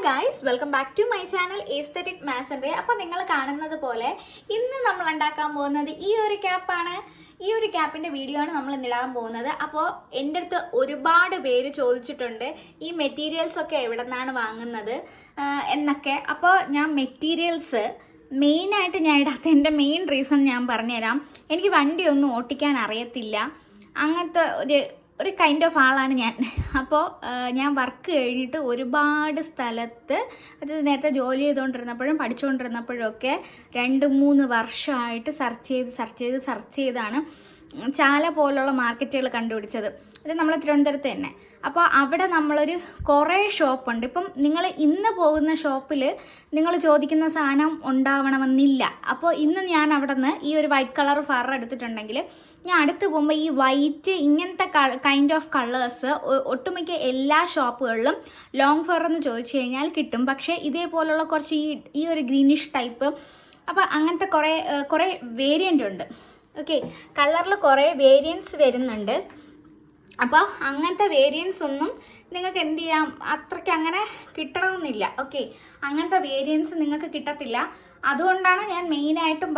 Guys, welcome back to my channel aesthetic മാസൻ്റെ. അപ്പോൾ നിങ്ങൾ കാണുന്നത് പോലെ ഇന്ന് നമ്മൾ ഉണ്ടാക്കാൻ പോകുന്നത് ഈ ഒരു ക്യാപ്പാണ്. ഈ ഒരു ക്യാപ്പിൻ്റെ വീഡിയോ ആണ് നമ്മൾ ഇന്നിടാൻ പോകുന്നത്. അപ്പോൾ എൻ്റെ അടുത്ത് ഒരുപാട് പേര് ചോദിച്ചിട്ടുണ്ട് ഈ മെറ്റീരിയൽസ് ഒക്കെ എവിടെ നിന്നാണ് വാങ്ങുന്നത് എന്നൊക്കെ. അപ്പോൾ ഞാൻ മെറ്റീരിയൽസ് മെയിനായിട്ട് ഞാൻ ഇടാത്ത എൻ്റെ മെയിൻ റീസൺ ഞാൻ പറഞ്ഞുതരാം. എനിക്ക് വണ്ടിയൊന്നും ഓട്ടിക്കാൻ അറിയത്തില്ല, അങ്ങനത്തെ ഒരു കൈൻഡ് ഓഫ് ആളാണ് ഞാൻ. അപ്പോൾ ഞാൻ വർക്ക് കഴിഞ്ഞിട്ട് ഒരുപാട് സ്ഥലത്ത്, അത് നേരത്തെ ജോലി ചെയ്തുകൊണ്ടിരുന്നപ്പോഴും പഠിച്ചുകൊണ്ടിരുന്നപ്പോഴും ഒക്കെ 2-3 വർഷമായിട്ട് സെർച്ച് ചെയ്താണ് ചാല പോലുള്ള മാർക്കറ്റുകൾ കണ്ടുപിടിച്ചത്. അത് നമ്മളെ തിരുവനന്തപുരത്ത് തന്നെ. അപ്പോൾ അവിടെ നമ്മളൊരു കുറേ ഷോപ്പുണ്ട്. ഇപ്പം നിങ്ങൾ ഇന്ന് പോകുന്ന ഷോപ്പിൽ നിങ്ങൾ ചോദിക്കുന്ന സാധനം ഉണ്ടാവണമെന്നില്ല. അപ്പോൾ ഇന്ന് ഞാൻ അവിടെ നിന്ന് ഈ ഒരു വൈറ്റ് കളർ ഫർ എടുത്തിട്ടുണ്ടെങ്കിൽ ഞാൻ അടുത്ത് പോകുമ്പോൾ ഈ വൈറ്റ് ഇങ്ങനത്തെ കൈൻഡ് ഓഫ് കളേഴ്സ് ഒട്ടുമിക്ക എല്ലാ ഷോപ്പുകളിലും ലോങ് ഫർ എന്ന് ചോദിച്ചു കഴിഞ്ഞാൽ കിട്ടും. പക്ഷേ ഇതേപോലുള്ള കുറച്ച് ഈ ഒരു ഗ്രീനിഷ് ടൈപ്പ്, അപ്പോൾ അങ്ങനത്തെ കുറേ വേരിയൻ്റ് ഉണ്ട്. ഓക്കെ, കളറിൽ കുറേ വേരിയൻസ് വരുന്നുണ്ട്. അപ്പോൾ അങ്ങനത്തെ വേരിയൻസ് ഒന്നും നിങ്ങൾക്ക് എന്ത് ചെയ്യാം, അത്രയ്ക്ക് അങ്ങനെ കിട്ടണമെന്നില്ല. ഓക്കെ, അങ്ങനത്തെ വേരിയൻസ് നിങ്ങൾക്ക് കിട്ടത്തില്ല. അതുകൊണ്ടാണ് ഞാൻ മെയിനായിട്ടും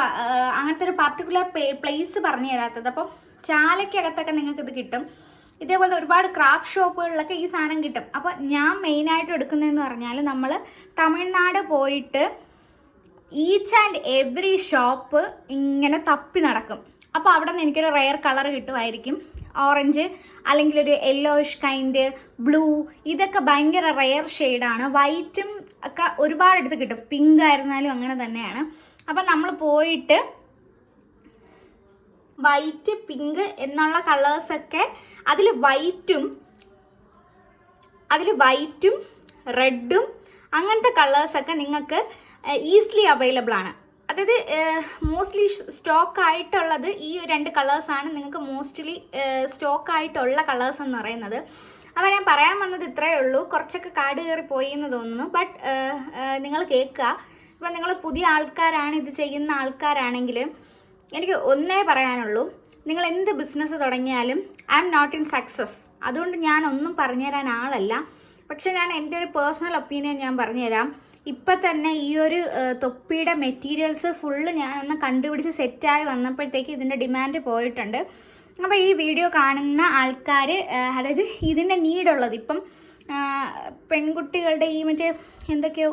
അങ്ങനത്തെ ഒരു പർട്ടിക്കുലർ പ്ലേസ് പറഞ്ഞു തരാത്തത്. അപ്പം ചാലയ്ക്കകത്തൊക്കെ നിങ്ങൾക്കിത് കിട്ടും. ഇതേപോലെ ഒരുപാട് ക്രാഫ്റ്റ് ഷോപ്പുകളിലൊക്കെ ഈ സാധനം കിട്ടും. അപ്പോൾ ഞാൻ മെയിനായിട്ടും എടുക്കുന്നതെന്ന് പറഞ്ഞാൽ നമ്മൾ തമിഴ്നാട് പോയിട്ട് ഈച്ച് ആൻഡ് എവറി ഷോപ്പ് ഇങ്ങനെ തപ്പി നടക്കും. അപ്പോൾ അവിടെ നിന്ന് എനിക്കൊരു റെയർ കളർ കിട്ടുമായിരിക്കും. ഓറഞ്ച് അല്ലെങ്കിൽ ഒരു യെല്ലോയിഷ് കൈൻഡ്, ബ്ലൂ, ഇതൊക്കെ ഭയങ്കര റെയർ ഷെയ്ഡാണ്. വൈറ്റും ഒക്കെ ഒരുപാട് എടുത്ത് കിട്ടും. പിങ്ക് ആയിരുന്നാലും അങ്ങനെ തന്നെയാണ്. അപ്പം നമ്മൾ പോയിട്ട് വൈറ്റ്, പിങ്ക് എന്നുള്ള കളേഴ്സൊക്കെ അതിൽ വൈറ്റും റെഡും അങ്ങനത്തെ കളേഴ്സൊക്കെ നിങ്ങൾക്ക് ഈസിലി അവൈലബിൾ ആണ്. അതായത് മോസ്റ്റ്ലി സ്റ്റോക്ക് ആയിട്ടുള്ളത് ഈ 2 കളേഴ്സാണ് നിങ്ങൾക്ക് മോസ്റ്റ്ലി സ്റ്റോക്ക് ആയിട്ടുള്ള കളേഴ്സ് എന്ന് പറയുന്നത്. അപ്പോൾ ഞാൻ പറയാൻ വന്നത് ഇത്രയേ ഉള്ളൂ. കുറച്ചൊക്കെ കാട് കയറി പോയി എന്ന് തോന്നുന്നു. ബട്ട് നിങ്ങൾ കേൾക്കുക. ഇപ്പം നിങ്ങൾ പുതിയ ആൾക്കാരാണ്, ഇത് ചെയ്യുന്ന ആൾക്കാരാണെങ്കിൽ എനിക്ക് ഒന്നേ പറയാനുള്ളൂ, നിങ്ങൾ എന്ത് ബിസിനസ് തുടങ്ങിയാലും I am not in success. അതുകൊണ്ട് ഞാൻ ഒന്നും പറഞ്ഞുതരാൻ ആളല്ല. പക്ഷെ ഞാൻ എൻ്റെ ഒരു പേഴ്സണൽ ഒപ്പീനിയൻ ഞാൻ പറഞ്ഞുതരാം. ഇപ്പം തന്നെ ഈ ഒരു തൊപ്പിയുടെ മെറ്റീരിയൽസ് ഫുള്ള് ഞാനൊന്ന് കണ്ടുപിടിച്ച് സെറ്റായി വന്നപ്പോഴത്തേക്ക് ഇതിൻ്റെ ഡിമാൻഡ് പോയിട്ടുണ്ട്. അപ്പോൾ ഈ വീഡിയോ കാണുന്ന ആൾക്കാർ, അതായത് ഇതിൻ്റെ നീഡുള്ളത്, ഇപ്പം പെൺകുട്ടികളുടെ ഈ മറ്റേ എന്തൊക്കെയോ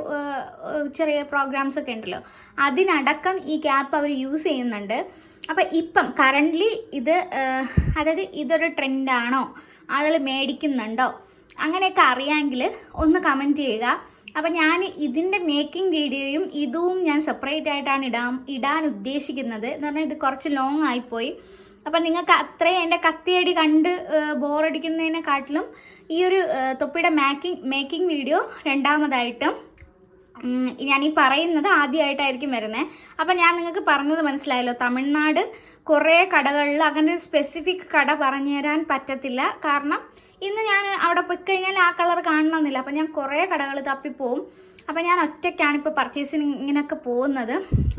ചെറിയ പ്രോഗ്രാംസ് ഒക്കെ ഉണ്ടല്ലോ, അതിനടക്കം ഈ ക്യാപ്പ് അവർ യൂസ് ചെയ്യുന്നുണ്ട്. അപ്പം ഇപ്പം കറൻ്റ്ലി ഇത്, അതായത് ഇതൊരു ട്രെൻഡാണോ, ആളുകൾ മേടിക്കുന്നുണ്ടോ, അങ്ങനെയൊക്കെ അറിയാമെങ്കിൽ ഒന്ന് കമൻറ്റ് ചെയ്യുക. അപ്പം ഞാൻ ഇതിൻ്റെ മേക്കിംഗ് വീഡിയോയും ഇതും ഞാൻ സെപ്പറേറ്റ് ആയിട്ടാണ് ഇടാൻ ഉദ്ദേശിക്കുന്നത്. എന്ന് പറഞ്ഞാൽ ഇത് കുറച്ച് ലോങ് ആയിപ്പോയി. അപ്പം നിങ്ങൾക്ക് അത്രയും എൻ്റെ കത്തിയടി കണ്ട് ബോറടിക്കുന്നതിനെക്കാട്ടിലും ഈ ഒരു തൊപ്പിയുടെ മേക്കിംഗ് വീഡിയോ രണ്ടാമതായിട്ടും ഞാനീ പറയുന്നത് ആദ്യമായിട്ടായിരിക്കും വരുന്നത്. അപ്പം ഞാൻ നിങ്ങൾക്ക് പറഞ്ഞത് മനസ്സിലായല്ലോ. തമിഴ്നാട് കുറേ കടകളിൽ അങ്ങനെ ഒരു സ്പെസിഫിക് കട പറഞ്ഞു തരാൻ പറ്റത്തില്ല. കാരണം ഇന്ന് ഞാൻ അവിടെ പോയി കഴിഞ്ഞാൽ ആ കളർ കാണണമെന്നില്ല. അപ്പം ഞാൻ കുറേ കടകൾ തപ്പിപ്പോവും. അപ്പം ഞാൻ ഒറ്റയ്ക്കാണ് ഇപ്പോൾ പർച്ചേസിന് ഇങ്ങനെയൊക്കെ പോകുന്നത്.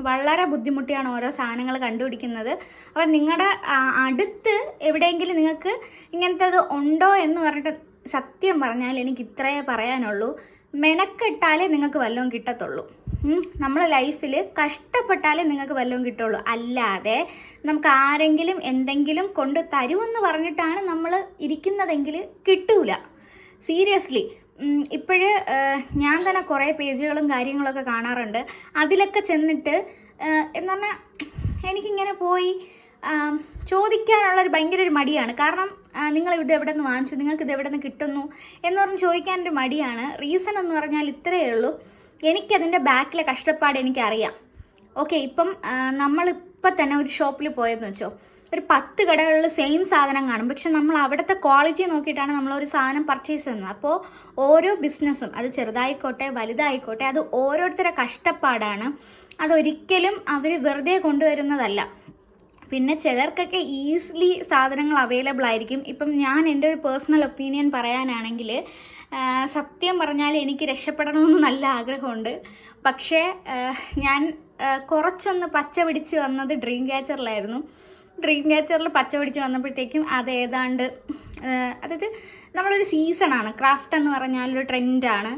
വളരെ ബുദ്ധിമുട്ടിയാണ് ഓരോ സാധനങ്ങൾ കണ്ടുപിടിക്കുന്നത്. അപ്പം നിങ്ങളുടെ അടുത്ത് എവിടെയെങ്കിലും നിങ്ങൾക്ക് ഇങ്ങനത്തേത് ഉണ്ടോ എന്ന് പറഞ്ഞിട്ട്, സത്യം പറഞ്ഞാൽ എനിക്ക് ഇത്രയേ പറയാനുള്ളൂ, മെനക്കെട്ടാലേ നിങ്ങൾക്ക് വല്ലതും കിട്ടത്തുള്ളൂ. നമ്മളെ ലൈഫിൽ കഷ്ടപ്പെട്ടാലേ നിങ്ങൾക്ക് വല്ലതും കിട്ടുള്ളൂ. അല്ലാതെ നമുക്ക് ആരെങ്കിലും എന്തെങ്കിലും കൊണ്ട് തരുമെന്ന് പറഞ്ഞിട്ടാണ് നമ്മൾ ഇരിക്കുന്നതെങ്കിൽ കിട്ടൂല. സീരിയസ്ലി. ഇപ്പോഴ് ഞാൻ തന്നെ കുറേ പേജുകളും കാര്യങ്ങളൊക്കെ കാണാറുണ്ട്. അതിലൊക്കെ ചെന്നിട്ട് എന്ന് പറഞ്ഞാൽ എനിക്കിങ്ങനെ പോയി ചോദിക്കാനുള്ളൊരു ഭയങ്കര ഒരു മടിയാണ്. കാരണം നിങ്ങൾ ഇത് എവിടെ നിന്ന് വാങ്ങിച്ചു, നിങ്ങൾക്ക് ഇത് എവിടെ നിന്ന് കിട്ടുന്നു എന്ന് പറഞ്ഞ് ചോദിക്കാനൊരു മടിയാണ്. റീസൺ എന്ന് പറഞ്ഞാൽ ഇത്രയേ ഉള്ളൂ, എനിക്കതിൻ്റെ ബാക്കിലെ കഷ്ടപ്പാട് എനിക്കറിയാം. ഓക്കെ, ഇപ്പം നമ്മളിപ്പോൾ തന്നെ ഒരു ഷോപ്പിൽ പോയെന്ന് വെച്ചോ, ഒരു 10 കടകളിൽ സെയിം സാധനം കാണും. പക്ഷെ നമ്മൾ അവിടുത്തെ ക്വാളിറ്റി നോക്കിയിട്ടാണ് നമ്മളൊരു സാധനം പർച്ചേസ് ചെയ്യുന്നത്. അപ്പോൾ ഓരോ ബിസിനസ്സും, അത് ചെറുതായിക്കോട്ടെ വലുതായിക്കോട്ടെ, അത് ഓരോരുത്തരുടെ കഷ്ടപ്പാടാണ്. അതൊരിക്കലും അവർ വെറുതെ കൊണ്ടുവരുന്നതല്ല. പിന്നെ ചിലർക്കൊക്കെ ഈസിലി സാധനങ്ങൾ അവൈലബിൾ ആയിരിക്കും. ഇപ്പം ഞാൻ എൻ്റെ ഒരു പേഴ്സണൽ ഒപ്പീനിയൻ പറയാനാണെങ്കിൽ, സത്യം പറഞ്ഞാൽ എനിക്ക് രക്ഷപ്പെടണമെന്ന് നല്ല ആഗ്രഹമുണ്ട്. പക്ഷേ ഞാൻ കുറച്ചൊന്ന് പച്ച പിടിച്ച് വന്നത് ഡ്രീം ക്യാച്ചറിലായിരുന്നു. ഡ്രീം ക്യാച്ചറിൽ പച്ച പിടിച്ച് വന്നപ്പോഴത്തേക്കും അത് ഏതാണ്ട്, അതായത് നമ്മളൊരു സീസണാണ്, ക്രാഫ്റ്റ് എന്ന് പറഞ്ഞാലൊരു ട്രെൻഡാണ്.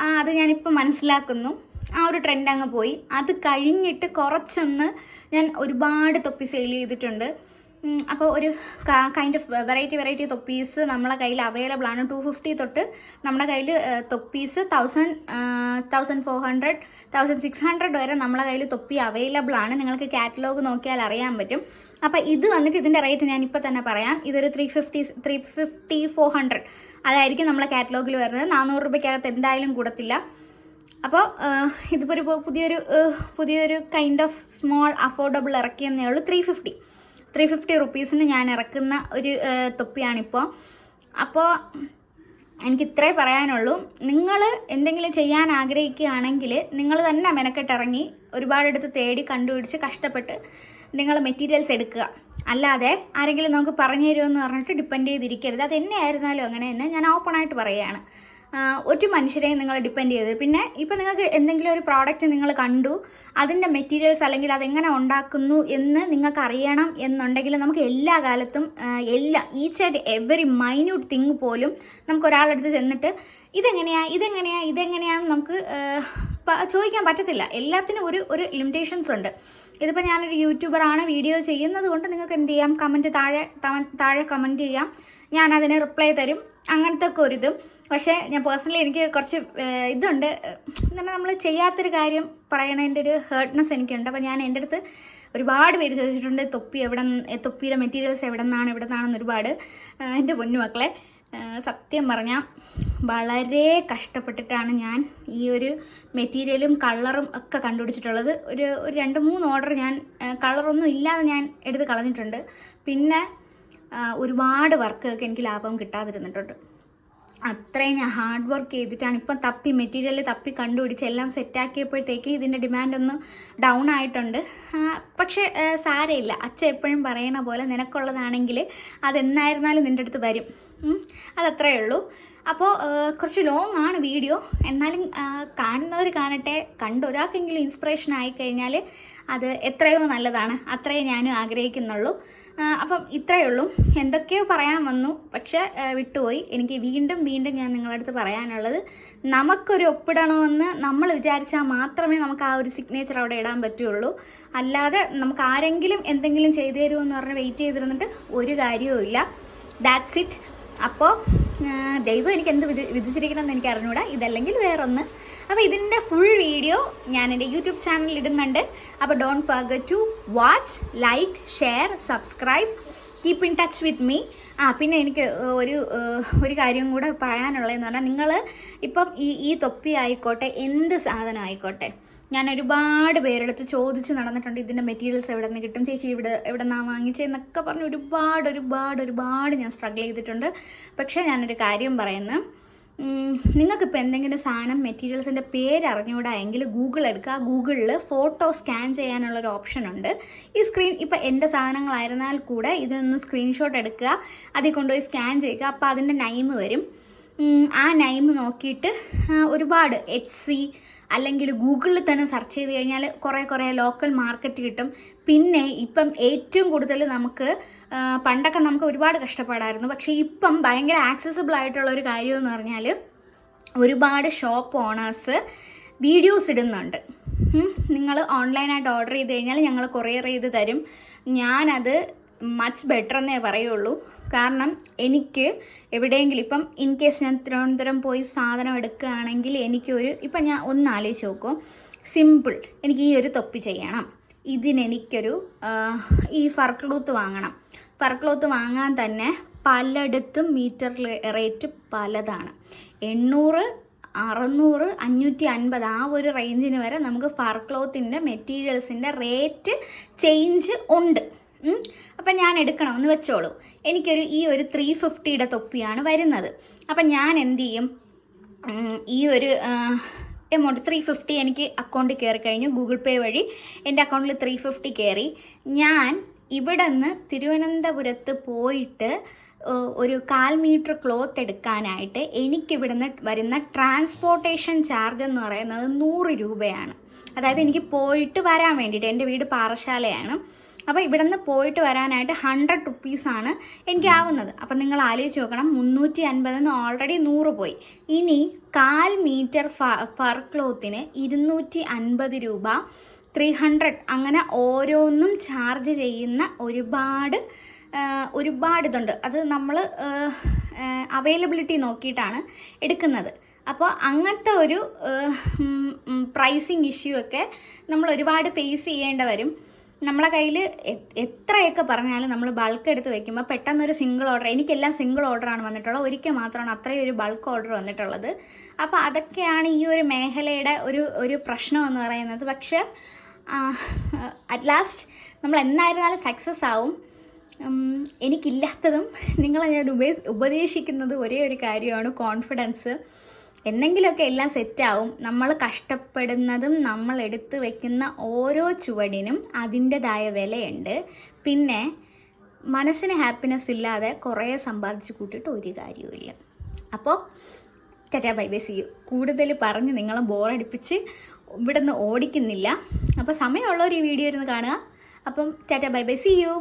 അത് ഞാനിപ്പോൾ മനസ്സിലാക്കുന്നു. ആ ഒരു ട്രെൻഡ് അങ്ങ് പോയി. അത് കഴിഞ്ഞിട്ട് കുറച്ചൊന്ന് ഞാൻ ഒരുപാട് തൊപ്പി സെയിൽ ചെയ്തിട്ടുണ്ട്. അപ്പോൾ ഒരു കൈൻഡ് ഓഫ് വെറൈറ്റി തൊപ്പീസ് നമ്മളെ കയ്യിൽ അവൈലബിൾ ആണ്. 250 തൊട്ട് നമ്മുടെ കയ്യിൽ തൊപ്പീസ് 1400 1600 വരെ നമ്മളെ കയ്യിൽ തൊപ്പി അവൈലബിൾ ആണ്. നിങ്ങൾക്ക് കാറ്റലോഗ് നോക്കിയാൽ അറിയാൻ പറ്റും. അപ്പോൾ ഇത് വന്നിട്ട് ഇതിൻ്റെ റേറ്റ് ഞാനിപ്പോൾ തന്നെ പറയാം. ഇതൊരു 350 400 അതായിരിക്കും നമ്മളെ കാറ്റലോഗിൽ വരുന്നത്. 400 രൂപയ്ക്കകത്ത് എന്തായാലും കൂടത്തില്ല. അപ്പോൾ ഇതിപ്പോൾ ഒരു പുതിയൊരു കൈൻഡ് ഓഫ് സ്മോൾ അഫോർഡബിൾ ഇറക്കിയെന്നേ ഉള്ളൂ. 350 റുപ്പീസിന് ഞാൻ ഇറക്കുന്ന ഒരു തൊപ്പിയാണിപ്പോൾ. അപ്പോൾ എനിക്ക് ഇത്രേ പറയാനുള്ളൂ. നിങ്ങൾ എന്തെങ്കിലും ചെയ്യാൻ ആഗ്രഹിക്കുകയാണെങ്കിൽ നിങ്ങൾ തന്നെ മെനക്കെട്ടിറങ്ങി ഒരുപാടെടുത്ത് തേടി കണ്ടുപിടിച്ച് കഷ്ടപ്പെട്ട് നിങ്ങൾ മെറ്റീരിയൽസ് എടുക്കുക. അല്ലാതെ ആരെങ്കിലും നമുക്ക് പറഞ്ഞു തരുമെന്ന് പറഞ്ഞിട്ട് ഡിപ്പെൻഡ് ചെയ്തിരിക്കരുത്. അത് എന്നെ ആയിരുന്നാലും അങ്ങനെ തന്നെ ഞാൻ ഓപ്പണായിട്ട് പറയുകയാണ്. ഒരു മനുഷ്യരെയും നിങ്ങൾ ഡിപ്പെൻഡ് ചെയ്ത്. പിന്നെ ഇപ്പം നിങ്ങൾക്ക് എന്തെങ്കിലും ഒരു പ്രോഡക്റ്റ് നിങ്ങൾ കണ്ടു, അതിൻ്റെ മെറ്റീരിയൽസ് അല്ലെങ്കിൽ അതെങ്ങനെ ഉണ്ടാക്കുന്നു എന്ന് നിങ്ങൾക്ക് അറിയണം എന്നുണ്ടെങ്കിൽ നമുക്ക് എല്ലാ കാലത്തും each and every minute thing പോലും നമുക്ക് ഒരാളെടുത്ത് ചെന്നിട്ട് ഇതെങ്ങനെയാണെന്ന് നമുക്ക് ചോദിക്കാൻ പറ്റത്തില്ല. എല്ലാത്തിനും ഒരു ലിമിറ്റേഷൻസ് ഉണ്ട്. ഇതിപ്പോൾ ഞാനൊരു യൂട്യൂബറാണ്, വീഡിയോ ചെയ്യുന്നത് കൊണ്ട് നിങ്ങൾക്ക് എന്ത് ചെയ്യാം, താഴെ കമൻറ്റ് ചെയ്യാം, ഞാനതിന് റിപ്ലൈ തരും, അങ്ങനത്തെ ഒക്കെ ഒരിതും. പക്ഷേ ഞാൻ പേഴ്സണലി എനിക്ക് കുറച്ച് ഇതുണ്ട്, ഇങ്ങനെ നമ്മൾ ചെയ്യാത്തൊരു കാര്യം പറയണതിൻ്റെ ഒരു ഹേർട്ട്നെസ് എനിക്കുണ്ട്. അപ്പോൾ ഞാൻ എൻ്റെ അടുത്ത് ഒരുപാട് പേര് ചോദിച്ചിട്ടുണ്ട് തൊപ്പിയുടെ മെറ്റീരിയൽസ് എവിടെ നിന്നാണെന്ന് ഒരുപാട്. എൻ്റെ പൊന്നുമക്കളെ, സത്യം പറഞ്ഞാൽ വളരെ കഷ്ടപ്പെട്ടിട്ടാണ് ഞാൻ ഈ ഒരു മെറ്റീരിയലും കളറും ഒക്കെ കണ്ടുപിടിച്ചിട്ടുള്ളത്. ഒരു 2-3 ഓർഡർ ഞാൻ കളറൊന്നും ഇല്ലാതെ ഞാൻ എടുത്ത് കളഞ്ഞിട്ടുണ്ട്. പിന്നെ ഒരുപാട് വർക്കൊക്കെ എനിക്ക് ലാഭം കിട്ടാതിരുന്നിട്ടുണ്ട്. അത്രയും ഞാൻ ഹാർഡ് വർക്ക് ചെയ്തിട്ടാണ് ഇപ്പം മെറ്റീരിയൽ തപ്പി കണ്ടുപിടിച്ച് എല്ലാം സെറ്റാക്കിയപ്പോഴത്തേക്ക് ഇതിൻ്റെ ഡിമാൻഡ് ഒന്ന് ഡൗൺ ആയിട്ടുണ്ട്. പക്ഷേ സാരമില്ല, അച്ഛൻ എപ്പോഴും പറയണ പോലെ നിനക്കുള്ളതാണെങ്കിൽ അതെന്നായിരുന്നാലും നിൻ്റെ അടുത്ത് വരും. അതത്രയേ ഉള്ളൂ. അപ്പോൾ കുറച്ച് ലോങ് ആണ് വീഡിയോ, എന്നാലും കാണുന്നവർ കാണട്ടെ. ഒരാൾക്കെങ്കിലും ഇൻസ്പിറേഷൻ ആയിക്കഴിഞ്ഞാൽ അത് എത്രയോ നല്ലതാണ്. അത്രയേ ഞാനും ആഗ്രഹിക്കുന്നുള്ളൂ. അപ്പം ഇത്രയേ ഉള്ളൂ. എന്തൊക്കെയോ പറയാൻ വന്നു, പക്ഷേ വിട്ടുപോയി. എനിക്ക് വീണ്ടും ഞാൻ നിങ്ങളുടെ അടുത്ത് പറയാനുള്ളത്, നമുക്കൊരു ഒപ്പിടണമെന്ന് നമ്മൾ വിചാരിച്ചാൽ മാത്രമേ നമുക്ക് ആ ഒരു സിഗ്നേച്ചർ അവിടെ ഇടാൻ പറ്റുള്ളൂ. അല്ലാതെ നമുക്ക് ആരെങ്കിലും എന്തെങ്കിലും ചെയ്തു തരുമെന്ന് പറഞ്ഞ് വെയിറ്റ് ചെയ്തിരുന്നിട്ട് ഒരു കാര്യവും ഇല്ല. That's it. അപ്പോൾ ദൈവം എനിക്ക് എന്ത് വിധിച്ചിരിക്കണമെന്ന് എനിക്ക് അറിഞ്ഞൂടാ, ഇതല്ലെങ്കിൽ വേറൊന്ന്. അപ്പോൾ ഇതിൻ്റെ ഫുൾ വീഡിയോ ഞാൻ എൻ്റെ യൂട്യൂബ് ചാനലിൽ ഇടുന്നുണ്ട്. അപ്പോൾ don't forget to watch, like, share, subscribe, keep in touch with me. പിന്നെ എനിക്ക് ഒരു കാര്യം കൂടെ പറയാനുള്ളതെന്ന് പറഞ്ഞാൽ, നിങ്ങൾ ഇപ്പം ഈ തൊപ്പി ആയിക്കോട്ടെ, എന്ത് സാധനം ആയിക്കോട്ടെ, ഞാൻ ഒരുപാട് പേരെടുത്ത് ചോദിച്ച് നടന്നിട്ടുണ്ട്. ഇതിൻ്റെ മെറ്റീരിയൽസ് എവിടെ നിന്ന് കിട്ടും ചേച്ചി, എവിടെ നിന്നാണ് വാങ്ങിച്ചതെന്നൊക്കെ പറഞ്ഞ് ഒരുപാട് ഞാൻ സ്ട്രഗിൾ ചെയ്തിട്ടുണ്ട്. പക്ഷേ ഞാനൊരു കാര്യം പറയുന്നത്, നിങ്ങൾക്കിപ്പോൾ എന്തെങ്കിലും സാധനം മെറ്റീരിയൽസിൻ്റെ പേര് അറിഞ്ഞുകൂടാ എങ്കിൽ ഗൂഗിൾ എടുക്കുക. ഗൂഗിളിൽ ഫോട്ടോ സ്കാൻ ചെയ്യാനുള്ളൊരു ഓപ്ഷൻ ഉണ്ട്. ഇപ്പോൾ എൻ്റെ സാധനങ്ങളായിരുന്നാൽ കൂടെ ഇതൊന്ന് സ്ക്രീൻഷോട്ട് എടുക്കുക, അതിൽ കൊണ്ടുപോയി സ്കാൻ ചെയ്യുക. അപ്പോൾ അതിൻ്റെ നെയിം വരും. ആ നെയിം നോക്കിയിട്ട് ഒരുപാട് Etsy അല്ലെങ്കിൽ ഗൂഗിളിൽ തന്നെ സെർച്ച് ചെയ്ത് കഴിഞ്ഞാൽ കുറേ ലോക്കൽ മാർക്കറ്റ് കിട്ടും. പിന്നെ ഇപ്പം ഏറ്റവും കൂടുതൽ പണ്ടൊക്കെ നമുക്ക് ഒരുപാട് കഷ്ടപ്പാടായിരുന്നു. പക്ഷേ ഇപ്പം ഭയങ്കര ആക്സസിബിൾ ആയിട്ടുള്ള ഒരു കാര്യമെന്ന് പറഞ്ഞാൽ, ഒരുപാട് ഷോപ്പ് ഓണേഴ്സ് വീഡിയോസ് ഇടുന്നുണ്ട്. നിങ്ങൾ ഓൺലൈനായിട്ട് ഓർഡർ ചെയ്ത് കഴിഞ്ഞാൽ ഞങ്ങൾ കൊറിയർ ചെയ്ത് തരും. ഞാനത് മച്ച് ബെറ്റർ എന്നേ പറയുള്ളൂ. കാരണം എനിക്ക് എവിടെയെങ്കിലും ഇപ്പം ഇൻ കേസ് ഞാൻ തിരുവനന്തപുരം പോയി സാധനം എടുക്കുകയാണെങ്കിൽ ഇപ്പം ഞാൻ ഒന്ന് ആലോചിച്ച് നോക്കും, സിമ്പിൾ, എനിക്ക് ഈ ഒരു തൊപ്പി ചെയ്യണം, ഇതിനെനിക്കൊരു ഈ ഫർ ക്ലോത്ത് വാങ്ങണം. ഫർ ക്ലോത്ത് വാങ്ങാൻ തന്നെ പലയിടത്തും മീറ്റർ റേറ്റ് പലതാണ്. 800, 600, 550 ആ ഒരു റേഞ്ചിന് വരെ നമുക്ക് ഫർ ക്ലോത്തിൻ്റെ മെറ്റീരിയൽസിൻ്റെ റേറ്റ് ചേഞ്ച് ഉണ്ട്. അപ്പം ഞാൻ എടുക്കണമെന്ന് വെച്ചോളൂ, ഈ ഒരു 350യുടെ തൊപ്പിയാണ് വരുന്നത്. അപ്പം ഞാൻ എന്ത് ചെയ്യും, ഈ ഒരു എമൗണ്ട് 350 എനിക്ക് അക്കൗണ്ടിൽ കയറി കഴിഞ്ഞു. ഗൂഗിൾ പേ വഴി എൻ്റെ അക്കൗണ്ടിൽ 350 കയറി. ഞാൻ ഇവിടെ നിന്ന് തിരുവനന്തപുരത്ത് പോയിട്ട് ഒരു 1/4 മീറ്റർ ക്ലോത്ത് എടുക്കാനായിട്ട് എനിക്കിവിടുന്ന് വരുന്ന ട്രാൻസ്പോർട്ടേഷൻ ചാർജ് എന്ന് പറയുന്നത് 100 രൂപയാണ്. അതായത് എനിക്ക് പോയിട്ട് വരാൻ വേണ്ടിയിട്ട്, എൻ്റെ വീട് പാറശാലയാണ്. അപ്പോൾ ഇവിടെ നിന്ന് പോയിട്ട് വരാനായിട്ട് 100 റുപ്പീസാണ് എനിക്കാവുന്നത്. അപ്പം നിങ്ങൾ ആലോചിച്ച് നോക്കണം, 350 ഓൾറെഡി 100 പോയി. ഇനി 1/4 മീറ്റർ ഫർ ക്ലോത്തിന് 250 രൂപ, 300, അങ്ങനെ ഓരോന്നും ചാർജ് ചെയ്യുന്ന ഒരുപാട് ഇതുണ്ട്. അത് നമ്മൾ അവൈലബിലിറ്റി നോക്കിയിട്ടാണ് എടുക്കുന്നത്. അപ്പോൾ അങ്ങനത്തെ ഒരു പ്രൈസിങ് ഇഷ്യൂ ഒക്കെ നമ്മൾ ഒരുപാട് ഫേസ് ചെയ്യേണ്ടി വരും. നമ്മളെ കയ്യിൽ എത്രയൊക്കെ പറഞ്ഞാലും നമ്മൾ ബൾക്ക് എടുത്ത് വെക്കുമ്പോൾ പെട്ടെന്നൊരു സിംഗിൾ ഓർഡർ, എനിക്കെല്ലാം സിംഗിൾ ഓർഡറാണ് വന്നിട്ടുള്ളത്, ഒരിക്കൽ മാത്രമാണ് അത്രയും ഒരു ബൾക്ക് ഓർഡർ വന്നിട്ടുള്ളത്. അപ്പോൾ അതൊക്കെയാണ് ഈ ഒരു മേഖലയുടെ ഒരു പ്രശ്നം എന്ന് പറയുന്നത്. പക്ഷേ അറ്റ് ലാസ്റ്റ് നമ്മൾ എന്നായിരുന്നാലും സക്സസ് ആവും. എനിക്കില്ലാത്തതും നിങ്ങളെ ഞാൻ ഉപദേശിക്കുന്നത് ഒരേ ഒരു കാര്യമാണ്, കോൺഫിഡൻസ്. എന്തെങ്കിലുമൊക്കെ എല്ലാം സെറ്റാവും. നമ്മൾ കഷ്ടപ്പെടുന്നതും നമ്മൾ എടുത്ത് വയ്ക്കുന്ന ഓരോ ചുവടിനും അതിൻ്റെതായ വിലയുണ്ട്. പിന്നെ മനസ്സിന് ഹാപ്പിനെസ് ഇല്ലാതെ കുറേ സമ്പാദിച്ച് കൂട്ടിയിട്ട് ഒരു കാര്യവുമില്ല. അപ്പോൾ tata bye bye, see you. കൂടുതൽ പറഞ്ഞ് നിങ്ങളെ ബോറടിപ്പിച്ച് ഇവിടെ നിന്ന് ഓടിക്കുന്നില്ല. അപ്പോൾ സമയമുള്ളവർ ഈ വീഡിയോ ഇരുന്ന് കാണുക. അപ്പം tata bye bye, see U.